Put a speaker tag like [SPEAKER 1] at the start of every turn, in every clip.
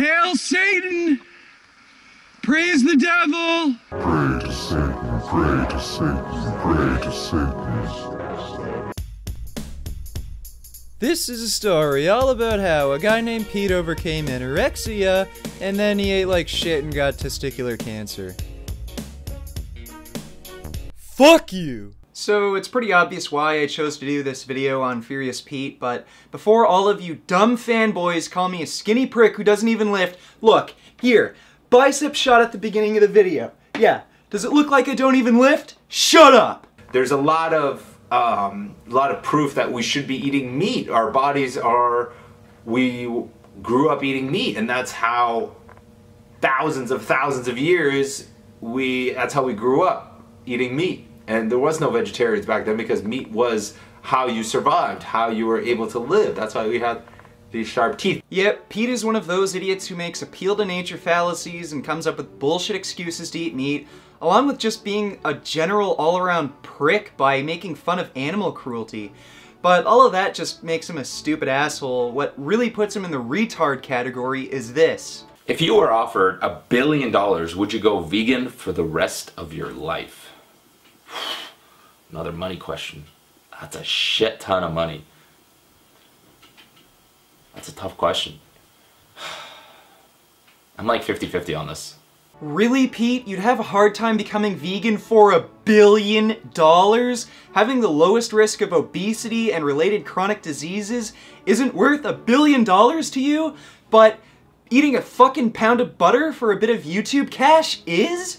[SPEAKER 1] Hail Satan! Praise the devil!
[SPEAKER 2] Pray to Satan, pray to Satan, pray to Satan.
[SPEAKER 3] This is a story all about how a guy named Pete overcame anorexia, and then he ate like shit and got testicular cancer. Fuck you!
[SPEAKER 4] So it's pretty obvious why I chose to do this video on Furious Pete, but before all of you dumb fanboys call me a skinny prick who doesn't even lift, look, here, bicep shot at the beginning of the video. Yeah, does it look like I don't even lift? Shut up!
[SPEAKER 5] There's a lot of proof that we should be eating meat. Our bodies are, we grew up eating meat, and that's how thousands of years that's how we grew up, eating meat. And there was no vegetarians back then because meat was how you survived, how you were able to live. That's why we had these sharp teeth.
[SPEAKER 4] Yep, Pete is one of those idiots who makes appeal to nature fallacies and comes up with bullshit excuses to eat meat, along with just being a general all-around prick by making fun of animal cruelty. But all of that just makes him a stupid asshole. What really puts him in the retard category is this.
[SPEAKER 6] If you were offered $1 billion, would you go vegan for the rest of your life? Another money question. That's a shit ton of money. That's a tough question. I'm like 50-50 on this.
[SPEAKER 4] Really, Pete? You'd have a hard time becoming vegan for $1 billion? Having the lowest risk of obesity and related chronic diseases isn't worth $1 billion to you? But eating a fucking pound of butter for a bit of YouTube cash is?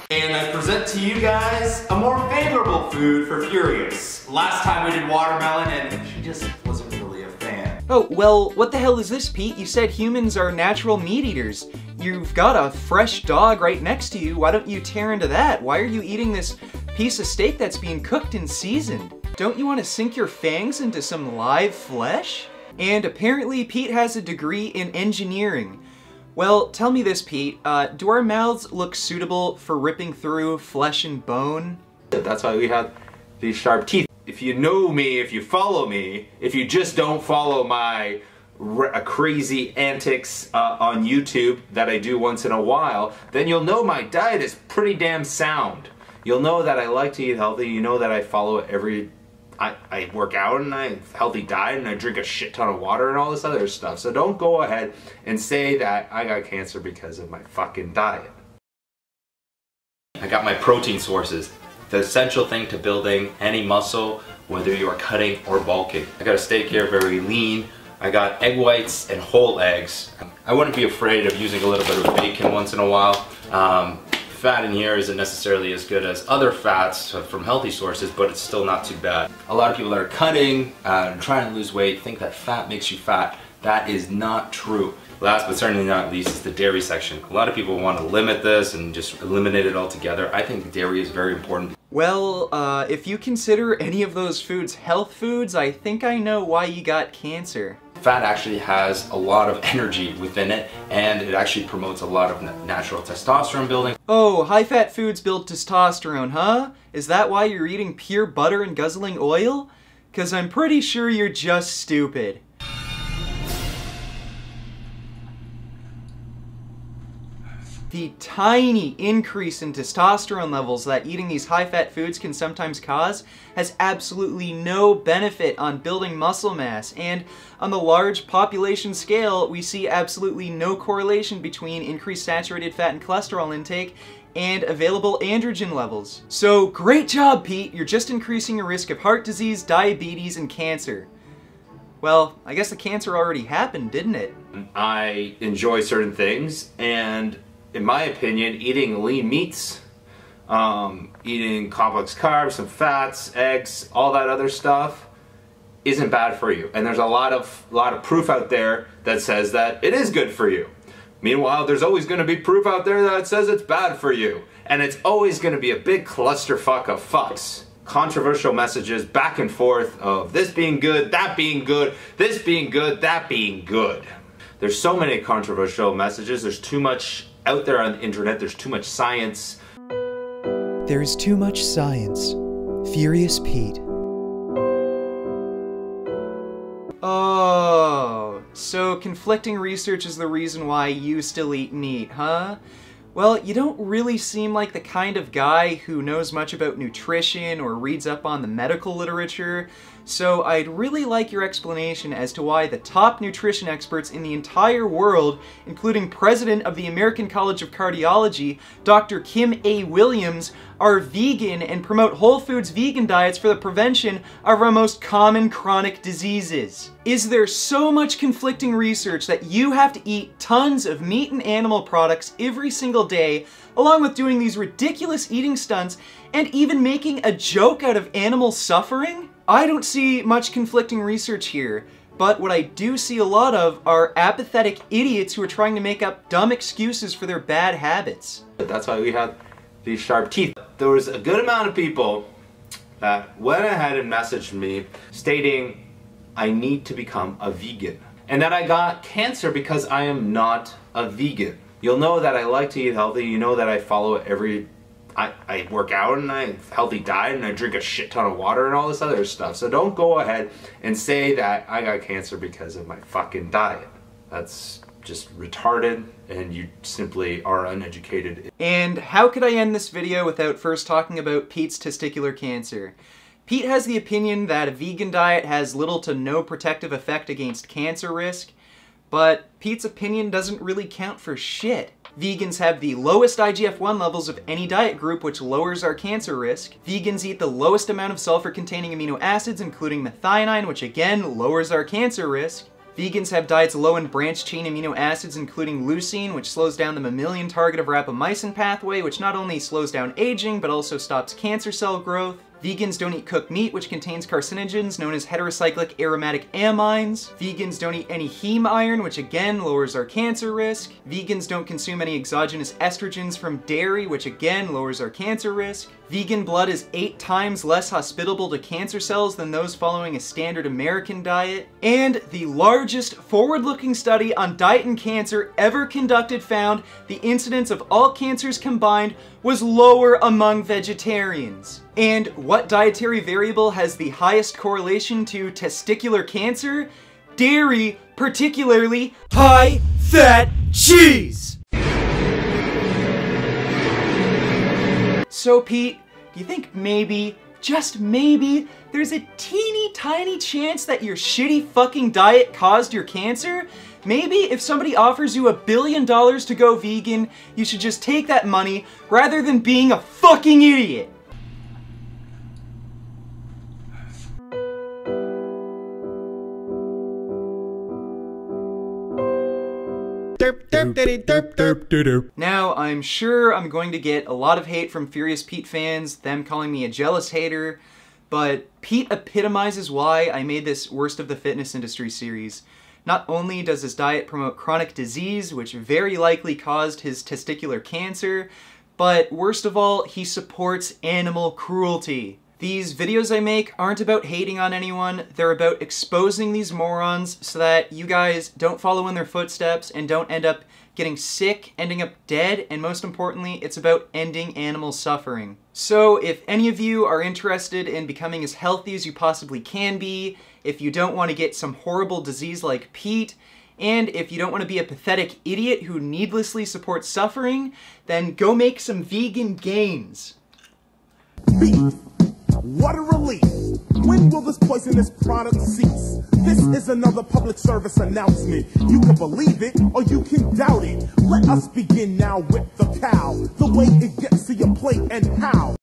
[SPEAKER 5] And I present to you guys a more favorable food for Furious. Last time we did watermelon and she just wasn't really a fan.
[SPEAKER 4] Oh, well, what the hell is this, Pete? You said humans are natural meat eaters. You've got a fresh dog right next to you. Why don't you tear into that? Why are you eating this piece of steak that's being cooked and seasoned? Don't you want to sink your fangs into some live flesh? And apparently Pete has a degree in engineering. Well, tell me this, Pete. Do our mouths look suitable for ripping through flesh and bone?
[SPEAKER 5] That's why we have these sharp teeth. If you know me, if you follow me, if you just don't follow my crazy antics on YouTube that I do once in a while, then you'll know my diet is pretty damn sound. You'll know that I like to eat healthy. You know that I follow every... I work out and I have a healthy diet and I drink a shit ton of water and all this other stuff. So don't go ahead and say that I got cancer because of my fucking diet.
[SPEAKER 6] I got my protein sources. The essential thing to building any muscle, whether you are cutting or bulking. I got a steak here, very lean. I got egg whites and whole eggs. I wouldn't be afraid of using a little bit of bacon once in a while. Fat in here isn't necessarily as good as other fats from healthy sources, but it's still not too bad. A lot of people that are cutting and trying to lose weight think that fat makes you fat. That is not true. Last but certainly not least is the dairy section. A lot of people want to limit this and just eliminate it altogether. I think dairy is very important.
[SPEAKER 4] Well, if you consider any of those foods health foods, I think I know why you got cancer.
[SPEAKER 6] Fat actually has a lot of energy within it, and it actually promotes a lot of natural testosterone building.
[SPEAKER 4] Oh, high-fat foods build testosterone, huh? Is that why you're eating pure butter and guzzling oil? 'Cause I'm pretty sure you're just stupid. The tiny increase in testosterone levels that eating these high-fat foods can sometimes cause has absolutely no benefit on building muscle mass, and on the large population scale, we see absolutely no correlation between increased saturated fat and cholesterol intake and available androgen levels. So great job, Pete! You're just increasing your risk of heart disease, diabetes, and cancer. Well, I guess the cancer already happened, didn't it?
[SPEAKER 5] I enjoy certain things, and in my opinion, eating lean meats, eating complex carbs, some fats, eggs, all that other stuff isn't bad for you. And there's a lot of proof out there that says that it is good for you. Meanwhile, there's always going to be proof out there that says it's bad for you. And it's always going to be a big clusterfuck of fucks. Controversial messages back and forth of this being good, that being good, this being good, that being good. There's so many controversial messages. There's too much out there on the internet. There's too much science.
[SPEAKER 3] There's too much science. Furious Pete.
[SPEAKER 4] Oh, So conflicting research is the reason why you still eat meat, huh? Well, you don't really seem like the kind of guy who knows much about nutrition or reads up on the medical literature, so I'd really like your explanation as to why the top nutrition experts in the entire world, including President of the American College of Cardiology, Dr. Kim A. Williams, are vegan and promote whole foods vegan diets for the prevention of our most common chronic diseases. Is there so much conflicting research that you have to eat tons of meat and animal products every single day, along with doing these ridiculous eating stunts and even making a joke out of animal suffering? I don't see much conflicting research here, but what I do see a lot of are apathetic idiots who are trying to make up dumb excuses for their bad habits.
[SPEAKER 5] That's why we have these sharp teeth. There was a good amount of people that went ahead and messaged me stating I need to become a vegan and that I got cancer because I am not a vegan. You'll know that I like to eat healthy. You know that I follow I work out and I have a healthy diet and I drink a shit ton of water and all this other stuff. So don't go ahead and say that I got cancer because of my fucking diet. That's just retarded and you simply are uneducated.
[SPEAKER 4] And how could I end this video without first talking about Pete's testicular cancer? Pete has the opinion that a vegan diet has little to no protective effect against cancer risk, but Pete's opinion doesn't really count for shit. Vegans have the lowest IGF-1 levels of any diet group, which lowers our cancer risk. Vegans eat the lowest amount of sulfur-containing amino acids, including methionine, which again lowers our cancer risk. Vegans have diets low in branched-chain amino acids, including leucine, which slows down the mammalian target of rapamycin pathway, which not only slows down aging, but also stops cancer cell growth. Vegans don't eat cooked meat, which contains carcinogens known as heterocyclic aromatic amines. Vegans don't eat any heme iron, which again lowers our cancer risk. Vegans don't consume any exogenous estrogens from dairy, which again lowers our cancer risk. Vegan blood is 8 times less hospitable to cancer cells than those following a standard American diet. And the largest forward-looking study on diet and cancer ever conducted found the incidence of all cancers combined was lower among vegetarians. And what dietary variable has the highest correlation to testicular cancer? Dairy, particularly high-fat cheese! So Pete, do you think maybe, just maybe, there's a teeny tiny chance that your shitty fucking diet caused your cancer? Maybe if somebody offers you $1 billion to go vegan, you should just take that money rather than being a fucking idiot. Now, I'm sure I'm going to get a lot of hate from Furious Pete fans, them calling me a jealous hater, but Pete epitomizes why I made this Worst of the Fitness Industry series. Not only does his diet promote chronic disease, which very likely caused his testicular cancer, but worst of all, he supports animal cruelty. These videos I make aren't about hating on anyone, they're about exposing these morons so that you guys don't follow in their footsteps and don't end up getting sick, ending up dead, and most importantly, it's about ending animal suffering. So if any of you are interested in becoming as healthy as you possibly can be, if you don't want to get some horrible disease like Pete, and if you don't want to be a pathetic idiot who needlessly supports suffering, then go make some vegan gains.
[SPEAKER 7] Beef. What a relief. When will this poisonous product cease? This is another public service announcement. You can believe it or you can doubt it. Let us begin now with the cow. The way it gets to your plate and how.